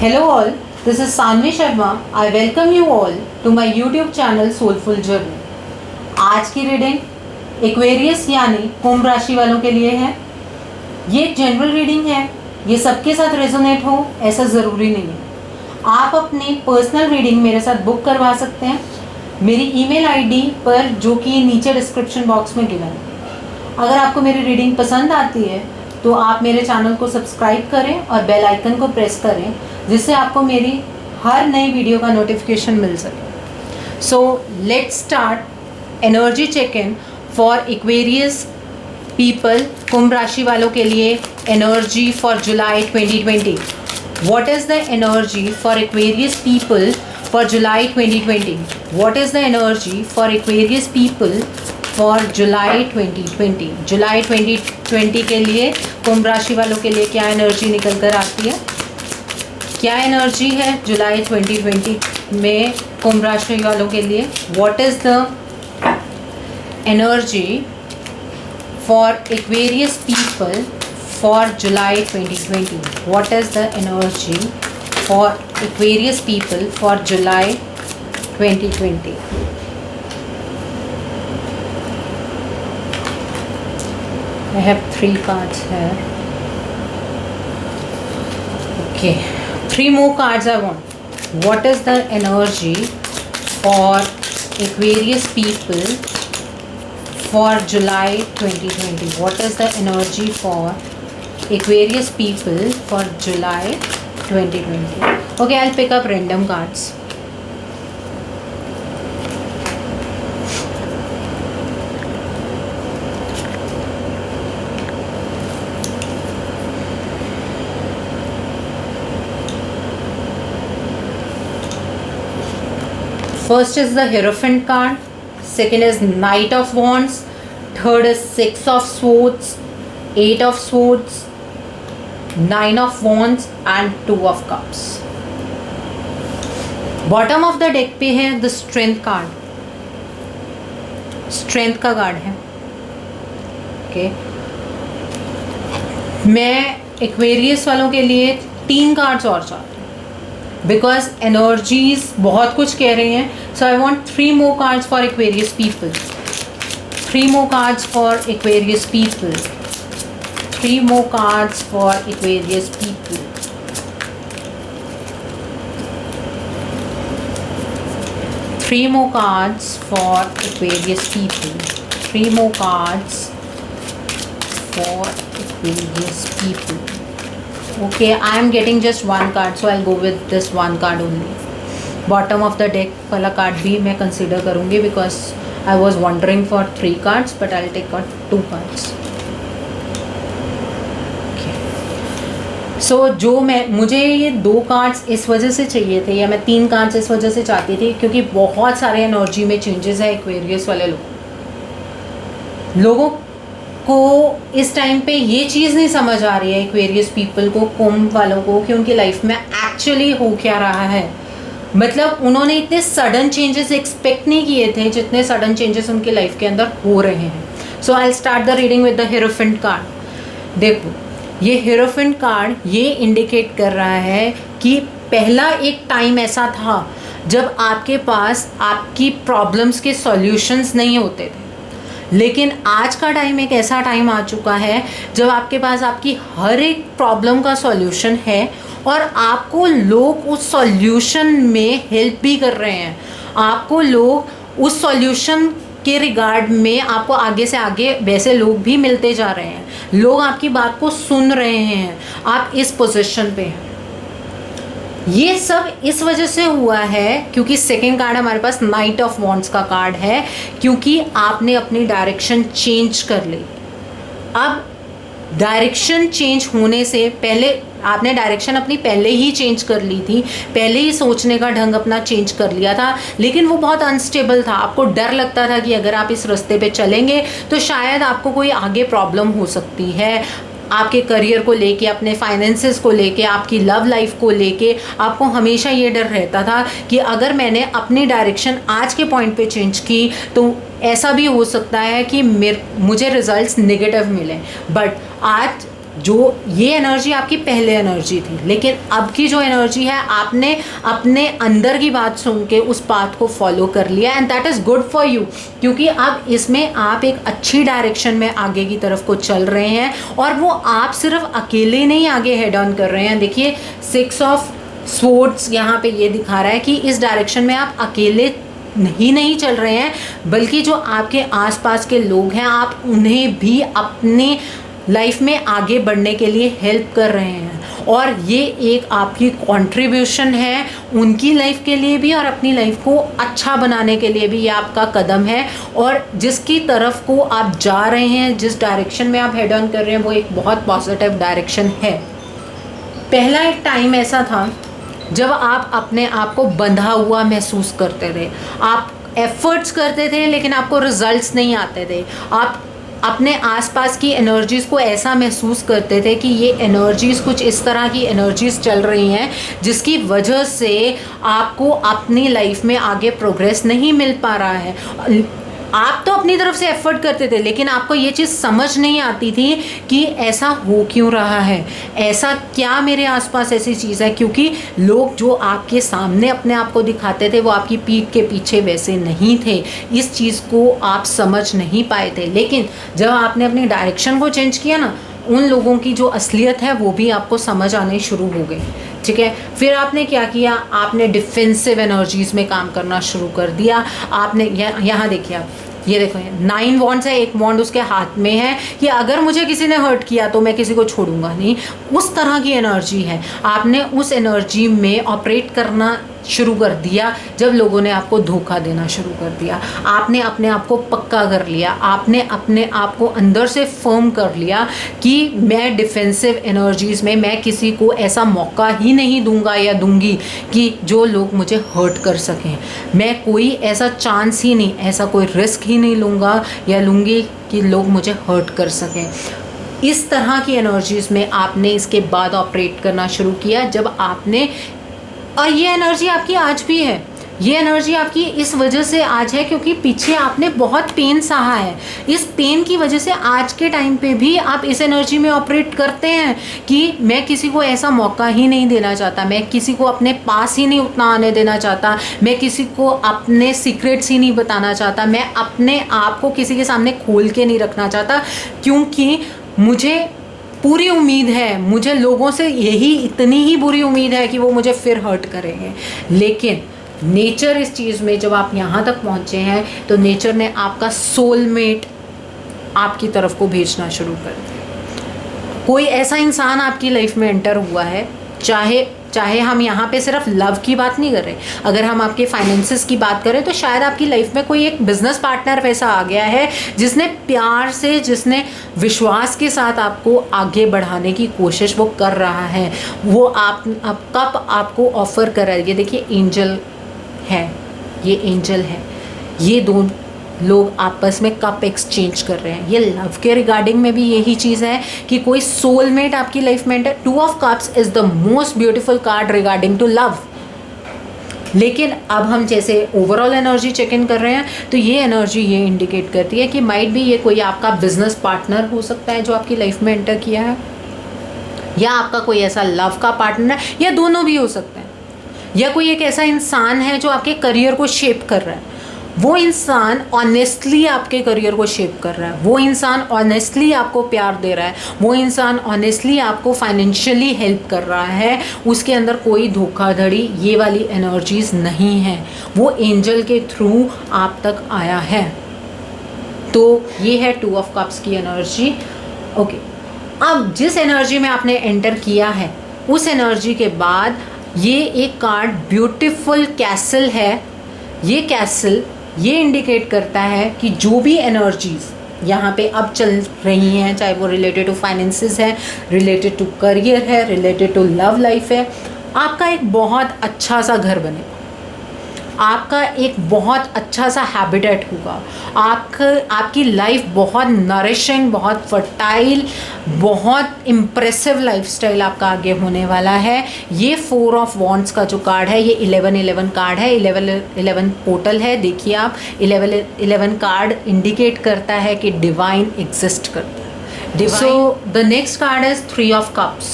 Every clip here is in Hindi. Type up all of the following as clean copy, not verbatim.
Hello all, this is Sanvi Sharma. I welcome you all to my YouTube channel Soulful Journey. आज की रीडिंग एक्वेरियस यानी कुंभ राशि वालों के लिए है। ये एक जनरल रीडिंग है, ये सबके साथ रेजोनेट हो ऐसा ज़रूरी नहीं है। आप अपनी पर्सनल रीडिंग मेरे साथ बुक करवा सकते हैं मेरी ईमेल आईडी पर, जो कि नीचे डिस्क्रिप्शन बॉक्स में गिवन है। अगर आपको मेरी रीडिंग पसंद आती है तो आप मेरे चैनल को सब्सक्राइब करें और बेल आइकन को प्रेस करें, जिससे आपको मेरी हर नई वीडियो का नोटिफिकेशन मिल सके। So let's start energy check in for Aquarius people. Kumbh राशि वालों के लिए energy for July 2020। What is the energy for Aquarius people for July 2020? What is the energy for Aquarius people for July 2020? जुलाई 2020 के लिए कुंभ राशि वालों के लिए क्या एनर्जी निकल कर आती है? क्या एनर्जी है जुलाई 2020 में कुंभ राशि वालों के लिए? What is the energy for Aquarius people for July 2020? What is the energy for Aquarius people for July 2020? I have 3 cards here. Okay, 3 more cards I want. What is the energy for Aquarius people for July 2020? What is the energy for Aquarius people for July 2020? Okay, I'll pick up random cards. First is the Hierophant card, second is Knight of Wands, third is 6 of Swords, 8 of Swords, 9 of Wands and 2 of Cups. Bottom of the deck पे है the Strength card, Strength का कार्ड है। Okay. मैं Aquarius वालों के लिए 3 कार्ड्स और चाहती हूँ, बिकॉज एनर्जीज बहुत कुछ कह रही हैं। So I want 3 more cards for Aquarius people. 3 more cards for Aquarius people. 3 more cards for Aquarius people. 3 more cards for Aquarius people. 3 more cards for Aquarius people. Okay, I am getting just 1 card, so I'll go with this 1 card only. Bottom of the deck वाला कार्ड भी मैं कंसिडर करूँगी, because I was wondering for 3 cards, but I take out 2 cards. So जो मुझे ये 2 cards इस वजह से चाहिए थे, या मैं 3 cards इस वजह से चाहती थी, क्योंकि बहुत सारे एनर्जी में चेंजेस है एक्वेरियस वाले लोगों को इस टाइम पे ये चीज़ नहीं समझ आ रही है एक्वेरियस पीपल को, कुंभ वालों को, कि उनकी लाइफ में एक्चुअली हो क्या रहा है। मतलब उन्होंने इतने सडन चेंजेस एक्सपेक्ट नहीं किए थे जितने सडन चेंजेस उनकी लाइफ के अंदर हो रहे हैं। So I start the reading with the hierophant card. देखो, ये हीरोफेंट कार्ड ये इंडिकेट कर रहा है कि पहला एक टाइम ऐसा था जब आपके पास आपकी प्रॉब्लम्स के सॉल्यूशंस नहीं होते थे, लेकिन आज का टाइम एक ऐसा टाइम आ चुका है जब आपके पास आपकी हर एक प्रॉब्लम का सॉल्यूशन है, और आपको लोग उस सॉल्यूशन में हेल्प भी कर रहे हैं। आपको लोग उस सॉल्यूशन के रिगार्ड में आपको आगे से आगे वैसे लोग भी मिलते जा रहे हैं, लोग आपकी बात को सुन रहे हैं, आप इस पोजीशन पे हैं। ये सब इस वजह से हुआ है क्योंकि सेकेंड कार्ड हमारे पास नाइट ऑफ वॉन्ड्स का कार्ड है, क्योंकि आपने अपनी डायरेक्शन चेंज कर ली। अब डायरेक्शन चेंज होने से पहले आपने डायरेक्शन अपनी पहले ही चेंज कर ली थी, पहले ही सोचने का ढंग अपना चेंज कर लिया था, लेकिन वो बहुत अनस्टेबल था। आपको डर लगता था कि अगर आप इस रास्ते पे चलेंगे तो शायद आपको कोई आगे प्रॉब्लम हो सकती है, आपके करियर को लेके, अपने फाइनेंसेस को लेके, आपकी लव लाइफ को लेके आपको हमेशा ये डर रहता था कि अगर मैंने अपनी डायरेक्शन आज के पॉइंट पे चेंज की तो ऐसा भी हो सकता है कि मुझे रिजल्ट्स नेगेटिव मिलें। बट आज जो ये एनर्जी आपकी पहले एनर्जी थी, लेकिन अब की जो एनर्जी है आपने अपने अंदर की बात सुन के उस पाथ को फॉलो कर लिया and that is good for you, क्योंकि अब इसमें आप एक अच्छी डायरेक्शन में आगे की तरफ को चल रहे हैं और वो आप सिर्फ अकेले नहीं आगे हेड ऑन कर रहे हैं। देखिए 6 ऑफ स्वॉर्ड्स यहाँ पे ये दिखा रहा है कि इस डायरेक्शन में आप अकेले नहीं चल रहे हैं, बल्कि जो आपके आसपास के लोग हैं आप उन्हें भी अपने लाइफ में आगे बढ़ने के लिए हेल्प कर रहे हैं और ये एक आपकी कंट्रीब्यूशन है उनकी लाइफ के लिए भी और अपनी लाइफ को अच्छा बनाने के लिए भी। ये आपका कदम है और जिसकी तरफ को आप जा रहे हैं, जिस डायरेक्शन में आप हेड ऑन कर रहे हैं, वो एक बहुत पॉजिटिव डायरेक्शन है। पहला एक टाइम ऐसा था जब आप अपने आप को बंधा हुआ महसूस करते थे, आप एफर्ट्स करते थे लेकिन आपको रिजल्ट्स नहीं आते थे, आप अपने आसपास की एनर्जीज़ को ऐसा महसूस करते थे कि ये एनर्जीज़ कुछ इस तरह की एनर्जीज़ चल रही हैं जिसकी वजह से आपको अपनी लाइफ में आगे प्रोग्रेस नहीं मिल पा रहा है। आप तो अपनी तरफ से एफर्ट करते थे लेकिन आपको ये चीज़ समझ नहीं आती थी कि ऐसा हो क्यों रहा है, ऐसा क्या मेरे आसपास ऐसी चीज़ है, क्योंकि लोग जो आपके सामने अपने आप को दिखाते थे वो आपकी पीठ के पीछे वैसे नहीं थे। इस चीज़ को आप समझ नहीं पाए थे, लेकिन जब आपने अपनी डायरेक्शन को चेंज किया ना, उन लोगों की जो असलियत है वो भी आपको समझ आने शुरू हो गई। ठीक है, फिर आपने क्या किया, आपने डिफेंसिव एनर्जीज़ में काम करना शुरू कर दिया। आपने यहाँ देखिए, आप ये देखो 9 वॉन्ड्स है, एक वॉन्ड उसके हाथ में है कि अगर मुझे किसी ने हर्ट किया तो मैं किसी को छोड़ूंगा नहीं, उस तरह की एनर्जी है। आपने उस एनर्जी में ऑपरेट करना शुरू कर दिया जब लोगों ने आपको धोखा देना शुरू कर दिया। आपने अपने आप को पक्का कर लिया, आपने अपने आप को अंदर से फर्म कर लिया कि मैं डिफेंसिव एनर्जीज़ में मैं किसी को ऐसा मौका ही नहीं दूंगा या दूंगी कि जो लोग मुझे हर्ट कर सकें। मैं कोई ऐसा चांस ही नहीं, ऐसा कोई रिस्क ही नहीं लूँगा या लूँगी कि लोग मुझे हर्ट कर सकें। इस तरह की एनर्जीज़ में आपने इसके बाद ऑपरेट करना शुरू किया जब आपने, और ये एनर्जी आपकी आज भी है। ये एनर्जी आपकी इस वजह से आज है क्योंकि पीछे आपने बहुत पेन सहा है। इस पेन की वजह से आज के टाइम पे भी आप इस एनर्जी में ऑपरेट करते हैं कि मैं किसी को ऐसा मौका ही नहीं देना चाहता, मैं किसी को अपने पास ही नहीं उतना आने देना चाहता, मैं किसी को अपने सीक्रेट्स ही नहीं बताना चाहता, मैं अपने आप को किसी के सामने खोल के नहीं रखना चाहता, क्योंकि मुझे पूरी उम्मीद है, मुझे लोगों से यही इतनी ही बुरी उम्मीद है कि वो मुझे फिर हर्ट करेंगे। लेकिन नेचर इस चीज़ में जब आप यहाँ तक पहुँचे हैं तो नेचर ने आपका सोलमेट आपकी तरफ को भेजना शुरू कर दिया। कोई ऐसा इंसान आपकी लाइफ में एंटर हुआ है, चाहे हम यहाँ पे सिर्फ लव की बात नहीं कर रहे, अगर हम आपके फाइनेंसेस की बात करें तो शायद आपकी लाइफ में कोई एक बिजनेस पार्टनर वैसा आ गया है जिसने प्यार से, जिसने विश्वास के साथ आपको आगे बढ़ाने की कोशिश वो कर रहा है। वो आप कब आपको ऑफ़र कर रहा है। ये देखिए एंजल है, ये एंजल है, ये दो लोग आपस में कप एक्सचेंज कर रहे हैं। ये लव के रिगार्डिंग में भी यही चीज़ है कि कोई सोलमेट आपकी लाइफ में है। 2 of cups is the most beautiful card regarding to love. लेकिन अब हम जैसे ओवरऑल एनर्जी चेक इन कर रहे हैं तो ये एनर्जी ये इंडिकेट करती है कि माइट भी ये कोई आपका बिजनेस पार्टनर हो सकता है जो आपकी लाइफ में एंटर किया है, या आपका कोई ऐसा लव का पार्टनर है, या दोनों भी हो सकते हैं, या कोई एक ऐसा इंसान है जो आपके करियर को शेप कर रहा है। वो इंसान ऑनेस्टली आपके करियर को शेप कर रहा है, वो इंसान ऑनेस्टली आपको प्यार दे रहा है, वो इंसान ऑनेस्टली आपको फाइनेंशियली हेल्प कर रहा है, उसके अंदर कोई धोखाधड़ी ये वाली एनर्जीज नहीं है, वो एंजल के थ्रू आप तक आया है। तो ये है 2 ऑफ कप्स की एनर्जी। ओके, अब जिस एनर्जी में आपने एंटर किया है उस एनर्जी के बाद ये एक कार्ड ब्यूटीफुल कैसल है। ये कैसल ये इंडिकेट करता है कि जो भी एनर्जीज़ यहाँ पे अब चल रही हैं, चाहे वो रिलेटेड टू फाइनेंसेस है, रिलेटेड टू करियर है, रिलेटेड टू लव लाइफ है, आपका एक बहुत अच्छा सा घर बनेगा, आपका एक बहुत अच्छा सा हैबिटेट होगा, आपकी लाइफ बहुत नरिशिंग, बहुत फर्टाइल, बहुत इम्प्रेसिव लाइफस्टाइल आपका आगे होने वाला है। ये 4 ऑफ वॉन्ड्स का जो कार्ड है ये 11-11 कार्ड है, 11-11 पोर्टल है। देखिए आप 11-11 कार्ड इंडिकेट करता है कि डिवाइन एग्जिस्ट करता है। So the next card is 3 of cups.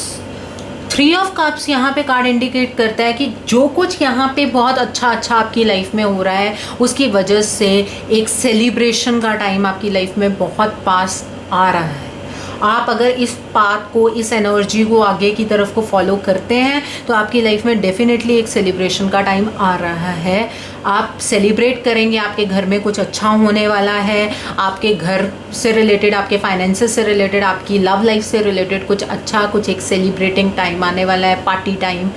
3 of cups यहाँ पे कार्ड इंडिकेट करता है कि जो कुछ यहाँ पे बहुत अच्छा आपकी लाइफ में हो रहा है उसकी वजह से एक सेलिब्रेशन का टाइम आपकी लाइफ में बहुत पास आ रहा है। आप अगर इस पाथ को, इस एनर्जी को आगे की तरफ को फॉलो करते हैं तो आपकी लाइफ में डेफिनेटली एक सेलिब्रेशन का टाइम आ रहा है। आप सेलिब्रेट करेंगे, आपके घर में कुछ अच्छा होने वाला है, आपके घर से रिलेटेड, आपके फाइनेंसेस से रिलेटेड, आपकी लव लाइफ से रिलेटेड कुछ अच्छा, कुछ एक सेलिब्रेटिंग टाइम आने वाला है, पार्टी टाइम,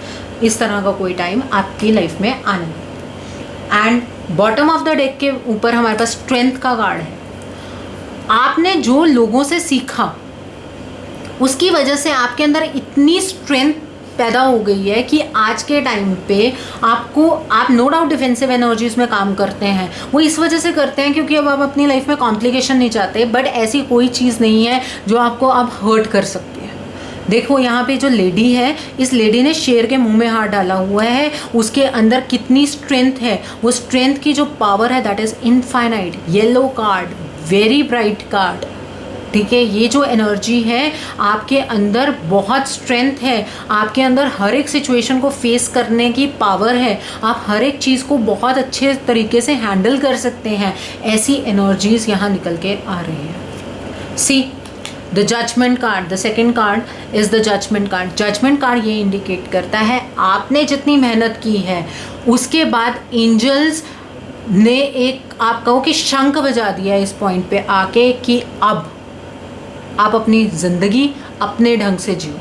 इस तरह का कोई टाइम आपकी लाइफ में आने वाला है। And bottom of the deck के ऊपर हमारे पास स्ट्रेंथ का कार्ड है। आपने जो लोगों से सीखा उसकी वजह से आपके अंदर इतनी स्ट्रेंथ पैदा हो गई है कि आज के टाइम पे आप नो डाउट डिफेंसिव एनर्जीज में काम करते हैं। वो इस वजह से करते हैं क्योंकि अब आप अपनी लाइफ में कॉम्प्लिकेशन नहीं चाहते, बट ऐसी कोई चीज़ नहीं है जो आपको अब हर्ट कर सकती है। देखो यहाँ पे जो लेडी है, इस लेडी ने शेर के मुंह में हाथ डाला हुआ है, उसके अंदर कितनी स्ट्रेंथ है, वो स्ट्रेंथ की जो पावर है that is infinite. Yellow card, very bright card, ठीक है। ये जो एनर्जी है आपके अंदर बहुत स्ट्रेंथ है, आपके अंदर हर एक सिचुएशन को फेस करने की पावर है, आप हर एक चीज़ को बहुत अच्छे तरीके से हैंडल कर सकते हैं। ऐसी एनर्जीज यहाँ निकल के आ रही है। See the judgement card, the second card is the judgement card. Judgement card ये इंडिकेट करता है आपने जितनी मेहनत की है उसके बाद एंजल्स ने एक आप कहो कि शंख बजा दिया इस पॉइंट पे आके कि अब आप अपनी ज़िंदगी अपने ढंग से जियो।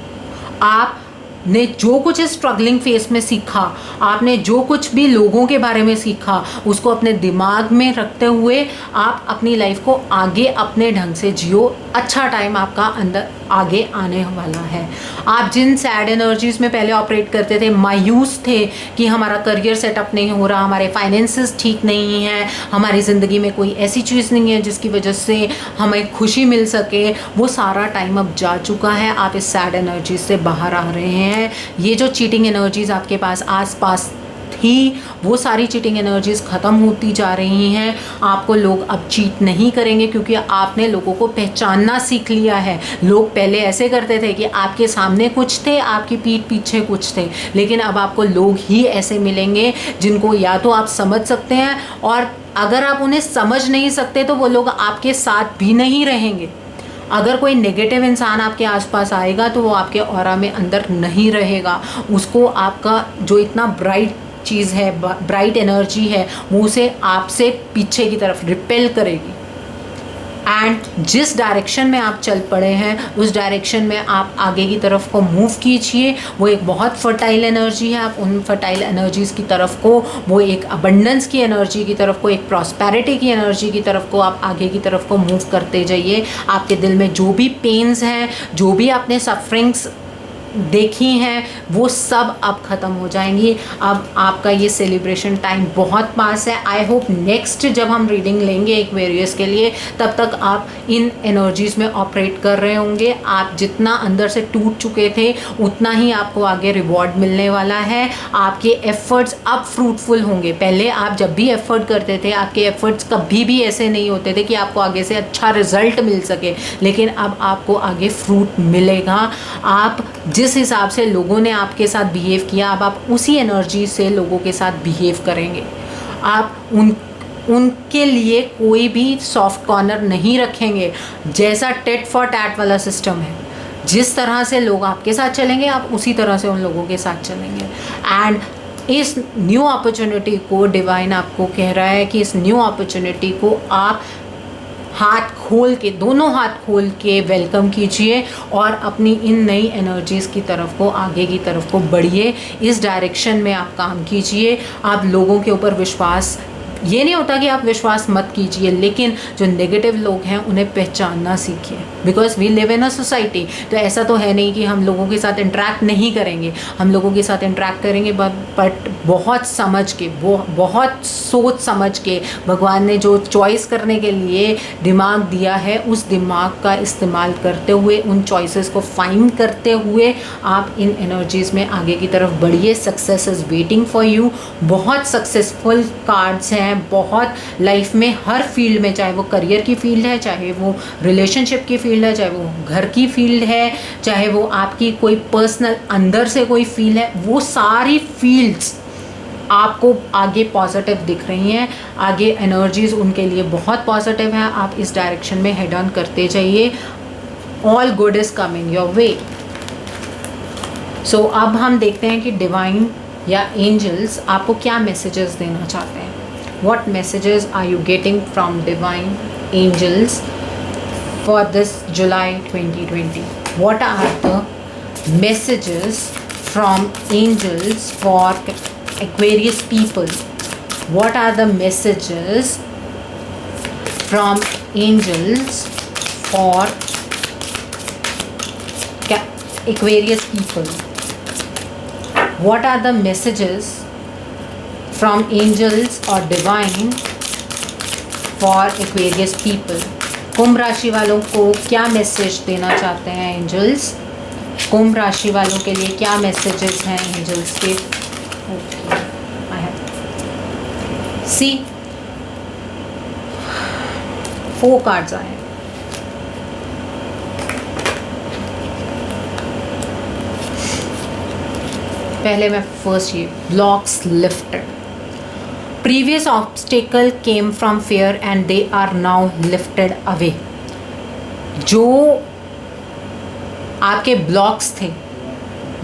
आपने जो कुछ इस स्ट्रगलिंग फेस में सीखा, आपने जो कुछ भी लोगों के बारे में सीखा, उसको अपने दिमाग में रखते हुए आप अपनी लाइफ को आगे अपने ढंग से जियो। अच्छा टाइम आपका अंदर आगे आने वाला है। आप जिन सैड एनर्जीज़ में पहले ऑपरेट करते थे, मायूस थे कि हमारा करियर सेटअप नहीं हो रहा, हमारे फाइनेंसेस ठीक नहीं हैं, हमारी ज़िंदगी में कोई ऐसी चीज़ नहीं है जिसकी वजह से हमें खुशी मिल सके, वो सारा टाइम अब जा चुका है। आप इस सैड एनर्जीज से बाहर आ रहे हैं। ये जो चीटिंग एनर्जीज़ आपके पास आसपास थी, वो सारी चीटिंग एनर्जीज ख़त्म होती जा रही हैं। आपको लोग अब चीट नहीं करेंगे क्योंकि आपने लोगों को पहचानना सीख लिया है। लोग पहले ऐसे करते थे कि आपके सामने कुछ थे, आपकी पीठ पीछे कुछ थे, लेकिन अब आपको लोग ही ऐसे मिलेंगे जिनको या तो आप समझ सकते हैं, और अगर आप उन्हें समझ नहीं सकते तो वो लोग आपके साथ भी नहीं रहेंगे। अगर कोई नेगेटिव इंसान आपके आसपास आएगा तो वो आपके ऑरा में अंदर नहीं रहेगा। उसको आपका जो इतना ब्राइट चीज़ है, ब्राइट एनर्जी है, वो उसे आपसे पीछे की तरफ रिपेल करेगी। एंड जिस डायरेक्शन में आप चल पड़े हैं उस डायरेक्शन में आप आगे की तरफ को मूव कीजिए। वो एक बहुत फर्टाइल एनर्जी है। आप उन फर्टाइल एनर्जीज़ की तरफ को, वो एक अबंडेंस की एनर्जी की तरफ को, एक प्रॉस्पेरिटी की एनर्जी की तरफ को आप आगे की तरफ को मूव करते जाइए। आपके दिल में जो भी पेन्स हैं, जो भी आपने सफरिंग्स देखी हैं, वो सब अब ख़त्म हो जाएंगी। अब आपका ये सेलिब्रेशन टाइम बहुत पास है। आई होप नेक्स्ट जब हम रीडिंग लेंगे एक्वेरियस के लिए, तब तक आप इन एनर्जीज़ में ऑपरेट कर रहे होंगे। आप जितना अंदर से टूट चुके थे उतना ही आपको आगे रिवॉर्ड मिलने वाला है। आपके एफर्ट्स अब फ्रूटफुल होंगे। पहले आप जब भी एफर्ट करते थे, आपके एफर्ट्स कभी भी ऐसे नहीं होते थे कि आपको आगे से अच्छा रिजल्ट मिल सके, लेकिन अब आपको आगे फ्रूट मिलेगा। आप जिस हिसाब से लोगों ने आपके साथ बिहेव किया, अब आप उसी एनर्जी से लोगों के साथ बिहेव करेंगे। आप उनके लिए कोई भी सॉफ्ट कॉर्नर नहीं रखेंगे। जैसा टेट फॉर टैट वाला सिस्टम है, जिस तरह से लोग आपके साथ चलेंगे आप उसी तरह से उन लोगों के साथ चलेंगे। एंड इस न्यू अपॉर्चुनिटी को डिवाइन आपको कह रहा है कि इस न्यू अपॉर्चुनिटी को आप हाथ खोल के, दोनों हाथ खोल के वेलकम कीजिए और अपनी इन नई एनर्जीज़ की तरफ को, आगे की तरफ को बढ़िए। इस डायरेक्शन में आप काम कीजिए। आप लोगों के ऊपर विश्वास, ये नहीं होता कि आप विश्वास मत कीजिए, लेकिन जो नेगेटिव लोग हैं उन्हें पहचानना सीखिए। Because we live in a society, तो ऐसा तो है नहीं कि हम लोगों के साथ इंटरेक्ट नहीं करेंगे। हम लोगों के साथ इंटरेक्ट करेंगे, बट बहुत समझ के, बहुत सोच समझ के। भगवान ने जो चॉइस करने के लिए दिमाग दिया है, उस दिमाग का इस्तेमाल करते हुए, उन चॉइसेस को फाइंड करते हुए आप इन एनर्जीज़ में आगे की तरफ बढ़िए। Success is waiting for you. बहुत सक्सेसफुल कार्ड्स हैं हैं बहुत लाइफ में, हर फील्ड में, चाहे वो करियर की फील्ड है, चाहे वो रिलेशनशिप की फील्ड है, चाहे वो घर की फील्ड है, चाहे वो आपकी कोई पर्सनल अंदर से कोई फील्ड है, वो सारी फील्ड्स आपको आगे पॉजिटिव दिख रही हैं। आगे एनर्जीज उनके लिए बहुत पॉजिटिव हैं। आप इस डायरेक्शन में हेड ऑन करते जाइए। All good is coming your way. So अब हम देखते हैं कि डिवाइन या एंजल्स आपको क्या मैसेजेस देना चाहते हैं। What messages are you getting from divine angels for this July 2020? What are the messages from angels for Aquarius people? What are the messages from angels for Aquarius people? What are the messages from angels or divine for Aquarius people? कुंभ राशि वालों को क्या मैसेज देना चाहते हैं एंजल्स? कुंभ राशि वालों के लिए क्या मैसेजेस हैं एंजल्स के? Okay, I have see 4 cards आए हैं। पहले मैं फर्स्ट ये blocks lifted. Previous obstacle came from fear and they are now lifted away. जो आपके ब्लॉक्स थे,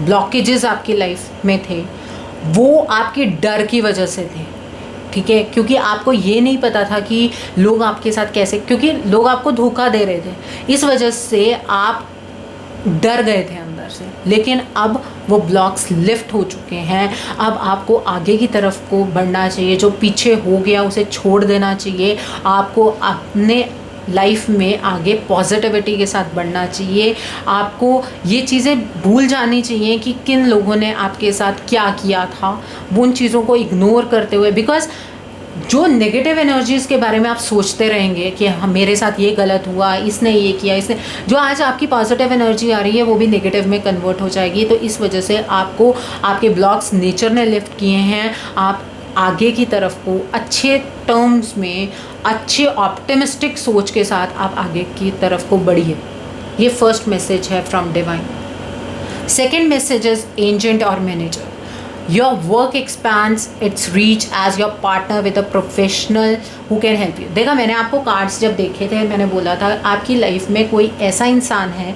ब्लॉकेजेस आपकी लाइफ में थे, वो आपके डर की वजह से थे, ठीक है? क्योंकि आपको ये नहीं पता था कि लोग आपके साथ कैसे, क्योंकि लोग आपको धोखा दे रहे थे, इस वजह से आप डर गए थे अंदर से। लेकिन अब वो ब्लॉक्स लिफ्ट हो चुके हैं। अब आपको आगे की तरफ को बढ़ना चाहिए। जो पीछे हो गया उसे छोड़ देना चाहिए। आपको अपने लाइफ में आगे पॉजिटिविटी के साथ बढ़ना चाहिए। आपको ये चीज़ें भूल जानी चाहिए कि किन लोगों ने आपके साथ क्या किया था, वो उन चीज़ों को इग्नोर करते हुए, बिकॉज जो नेगेटिव एनर्जीज़ के बारे में आप सोचते रहेंगे कि हाँ मेरे साथ ये गलत हुआ, इसने ये किया, इसने, जो आज आपकी पॉजिटिव एनर्जी आ रही है वो भी नेगेटिव में कन्वर्ट हो जाएगी। तो इस वजह से आपको आपके ब्लॉक्स नेचर ने लिफ्ट किए हैं। आप आगे की तरफ को अच्छे टर्म्स में, अच्छे ऑप्टिमिस्टिक सोच के साथ आप आगे की तरफ को बढ़िए। ये फर्स्ट मैसेज है from divine. Second message is agent और manager. Your work expands its reach as your partner with a professional who can help you। देखा, मैंने आपको कार्ड्स जब देखे थे मैंने बोला था आपकी लाइफ में कोई ऐसा इंसान है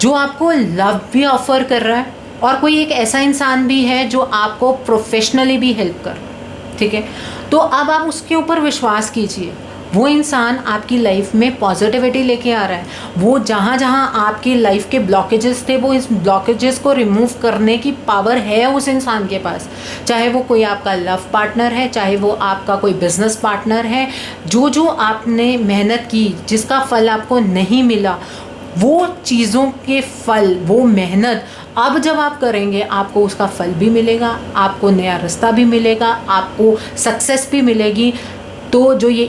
जो आपको लव भी ऑफर कर रहा है और कोई एक ऐसा इंसान भी है जो आपको प्रोफेशनली भी हेल्प कर रहा है, ठीक है? तो अब आप उसके ऊपर विश्वास कीजिए। वो इंसान आपकी लाइफ में पॉजिटिविटी लेके आ रहा है। वो जहाँ जहाँ आपकी लाइफ के ब्लॉकेजेस थे, वो इस ब्लॉकेजेस को रिमूव करने की पावर है उस इंसान के पास। चाहे वो कोई आपका लव पार्टनर है, चाहे वो आपका कोई बिजनेस पार्टनर है, जो जो आपने मेहनत की जिसका फल आपको नहीं मिला, वो चीज़ों के फल, वो मेहनत अब जब आप करेंगे आपको उसका फल भी मिलेगा, आपको नया रास्ता भी मिलेगा, आपको सक्सेस भी मिलेगी। तो जो ये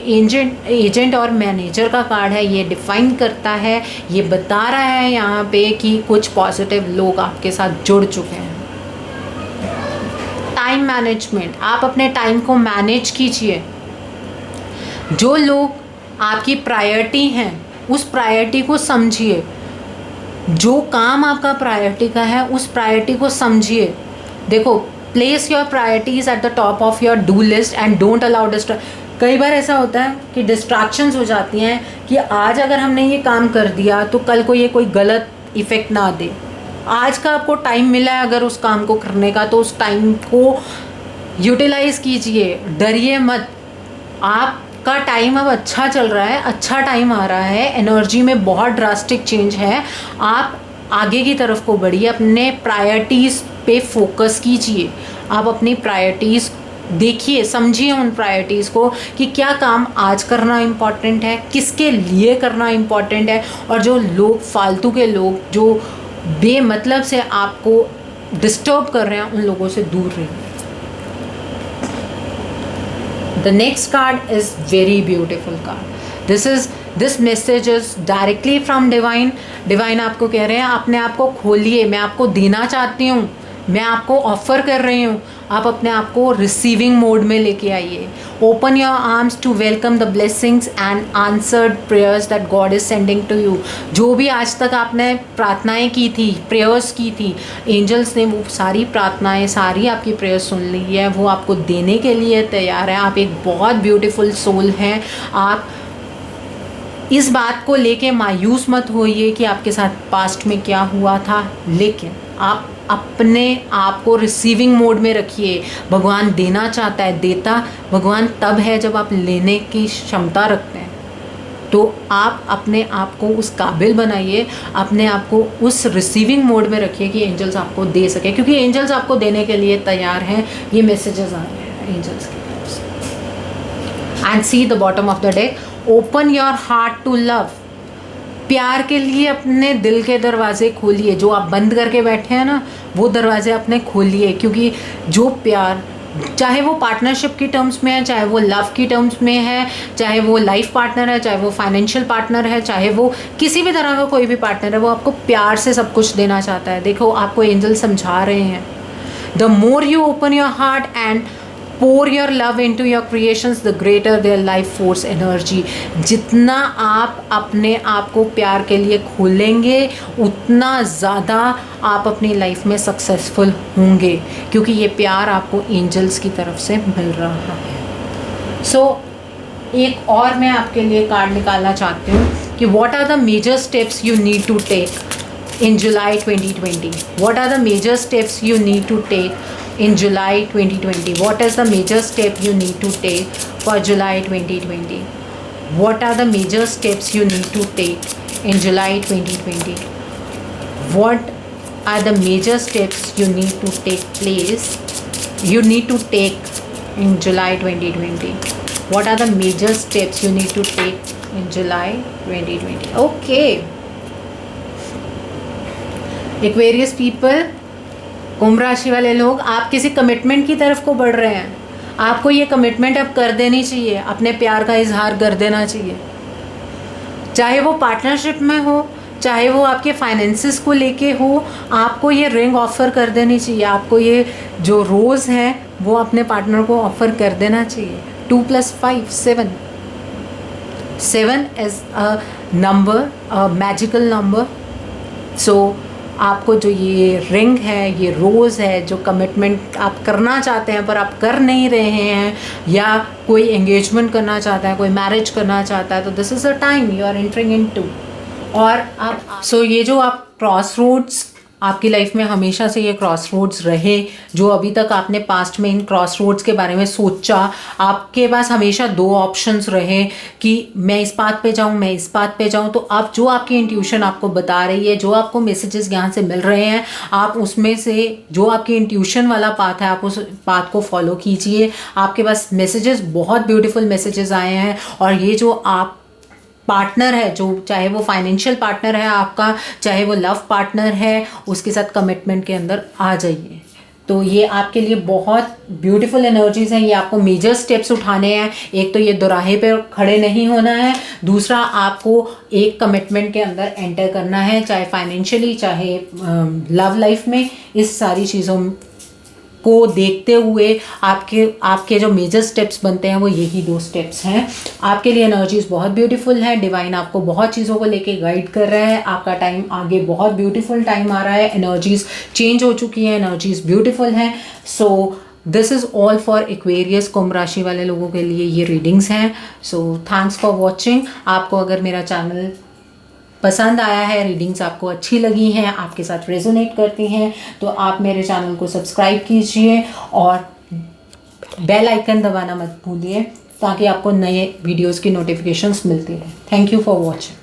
एजेंट और मैनेजर का कार्ड है, ये डिफाइन करता है, ये बता रहा है यहाँ पे कि कुछ पॉजिटिव लोग आपके साथ जुड़ चुके हैं। टाइम मैनेजमेंट, आप अपने टाइम को मैनेज कीजिए। जो लोग आपकी प्रायोरिटी हैं उस प्रायोरिटी को समझिए। जो काम आपका प्रायोरिटी का है उस प्रायोरिटी को समझिए। देखो, place your priorities at the top of your do list and don't allow कई बार ऐसा होता है कि डिस्ट्रैक्शंस हो जाती हैं कि आज अगर हमने ये काम कर दिया तो कल को ये कोई गलत इफ़ेक्ट ना दे। आज का आपको टाइम मिला है अगर उस काम को करने का, तो उस टाइम को यूटिलाइज़ कीजिए, डरिए मत। आपका टाइम अब अच्छा चल रहा है, अच्छा टाइम आ रहा है, एनर्जी में बहुत ड्रास्टिक चेंज है। आप आगे की तरफ को बढ़िए, अपने प्रायोरिटीज़ पे फोकस कीजिए। आप अपनी प्रायोरिटीज़ देखिए, समझिए उन प्रायोरिटीज़ को कि क्या काम आज करना इम्पॉर्टेंट है, किसके लिए करना इम्पॉर्टेंट है, और जो लोग फालतू के लोग जो बेमतलब से आपको डिस्टर्ब कर रहे हैं उन लोगों से दूर रहिए। The next card is very beautiful card. This message is directly from divine. Divine आपको कह रहे हैं अपने आप को खोलिए, मैं आपको देना चाहती हूँ, मैं आपको ऑफ़र कर रही हूँ। आप अपने आप को रिसीविंग मोड में लेके आइए। Open your arms to welcome the blessings and answered prayers that God is sending to you. जो भी आज तक आपने प्रार्थनाएं की थी, प्रेयर्स की थी, एंजल्स ने वो सारी प्रार्थनाएं, सारी आपकी प्रेयर्स सुन ली है, वो आपको देने के लिए तैयार है। आप एक बहुत ब्यूटीफुल सोल हैं। आप इस बात को लेके मायूस मत होइए कि आपके साथ पास्ट में क्या हुआ था, लेकिन आप अपने आप को रिसीविंग मोड में रखिए। भगवान देना चाहता है, देता भगवान तब है जब आप लेने की क्षमता रखते हैं। तो आप अपने आप को उस काबिल बनाइए, अपने आप को उस रिसीविंग मोड में रखिए कि एंजल्स आपको दे सके, क्योंकि एंजल्स आपको देने के लिए तैयार हैं। ये मैसेजेस आ रहे हैं एंजल्स की तरफ से। And see the bottom of the deck, open your heart to love. प्यार के लिए अपने दिल के दरवाजे खोलिए। जो आप बंद करके बैठे हैं ना, वो दरवाजे अपने खोलिए, क्योंकि जो प्यार, चाहे वो पार्टनरशिप की टर्म्स में है, चाहे वो लव की टर्म्स में है, चाहे वो लाइफ पार्टनर है, चाहे वो फाइनेंशियल पार्टनर है, चाहे वो किसी भी तरह का कोई भी पार्टनर है, वो आपको प्यार से सब कुछ देना चाहता है। देखो, आपको एंजल समझा रहे हैं, the more you open your heart and pour your love into your creations, the greater their life force energy। जितना आप अपने आप को प्यार के लिए खोलेंगे, उतना ज़्यादा आप अपनी लाइफ में सक्सेसफुल होंगे, क्योंकि ये प्यार आपको एंजल्स की तरफ से मिल रहा है। सो एक और मैं आपके लिए कार्ड निकालना चाहती हूँ कि what are the major steps you need to take in July 2020? What are the major steps you need to take in July 2020? What is the major step you need to take for July 2020? What are the major steps you need to take in July 2020? What are the major steps you need to take place? You need to take in July 2020. What are the major steps you need to take in July 2020? Okay. Aquarius people, कुंभ राशि वाले लोग, आप किसी कमिटमेंट की तरफ को बढ़ रहे हैं। आपको ये कमिटमेंट अब कर देनी चाहिए, अपने प्यार का इजहार कर देना चाहिए। चाहे वो पार्टनरशिप में हो, चाहे वो आपके फाइनेंसेस को लेके हो, आपको ये रिंग ऑफ़र कर देनी चाहिए। आपको ये जो रोज़ है वो अपने पार्टनर को ऑफ़र कर देना चाहिए। 2 + 5 7। 7 is a number, a magical number. So आपको जो ये रिंग है, ये रोज़ है, जो कमिटमेंट आप करना चाहते हैं पर आप कर नहीं रहे हैं, या कोई एंगेजमेंट करना चाहता है, कोई मैरिज करना चाहता है, तो this is a time you are entering into. और आप ये जो आप क्रॉस रोड्स, आपकी लाइफ में हमेशा से ये क्रॉस रोड्स रहे, जो अभी तक आपने पास्ट में इन क्रॉस रोड्स के बारे में सोचा, आपके पास हमेशा 2 ऑप्शंस रहे कि मैं इस पाथ पे जाऊं, मैं इस पाथ पे जाऊं। तो अब जो आपकी इंट्यूशन आपको बता रही है, जो आपको मैसेजेस यहाँ से मिल रहे हैं, आप उसमें से जो आपकी इंट्यूशन वाला पाथ है, आप उस पाथ को फॉलो कीजिए। आपके पास मैसेजेस, बहुत ब्यूटीफुल मैसेजेस आए हैं। और ये जो आप पार्टनर है, जो चाहे वो फाइनेंशियल पार्टनर है आपका, चाहे वो लव पार्टनर है, उसके साथ कमिटमेंट के अंदर आ जाइए। तो ये आपके लिए बहुत ब्यूटीफुल एनर्जीज हैं। ये आपको मेजर स्टेप्स उठाने हैं। एक तो ये दोराहे पे खड़े नहीं होना है, दूसरा आपको एक कमिटमेंट के अंदर एंटर करना है, चाहे फाइनेंशियली, चाहे लव लाइफ में। इस सारी चीज़ों को देखते हुए आपके जो मेजर स्टेप्स बनते हैं वो यही 2 स्टेप्स हैं। आपके लिए एनर्जीज बहुत ब्यूटीफुल है। डिवाइन आपको बहुत चीज़ों को लेके गाइड कर रहा है। आपका टाइम आगे बहुत ब्यूटीफुल टाइम आ रहा है। एनर्जीज चेंज हो चुकी हैं, एनर्जीज ब्यूटीफुल हैं। So this is all for Aquarius, Kumbh राशि वाले लोगों के लिए ये रीडिंग्स हैं। So thanks for watching. आपको अगर मेरा चैनल पसंद आया है, रीडिंग्स आपको अच्छी लगी हैं, आपके साथ रेजोनेट करती हैं, तो आप मेरे चैनल को सब्सक्राइब कीजिए और बेल आइकन दबाना मत भूलिए, ताकि आपको नए वीडियोस की नोटिफिकेशंस मिलती रहें। Thank you for watching.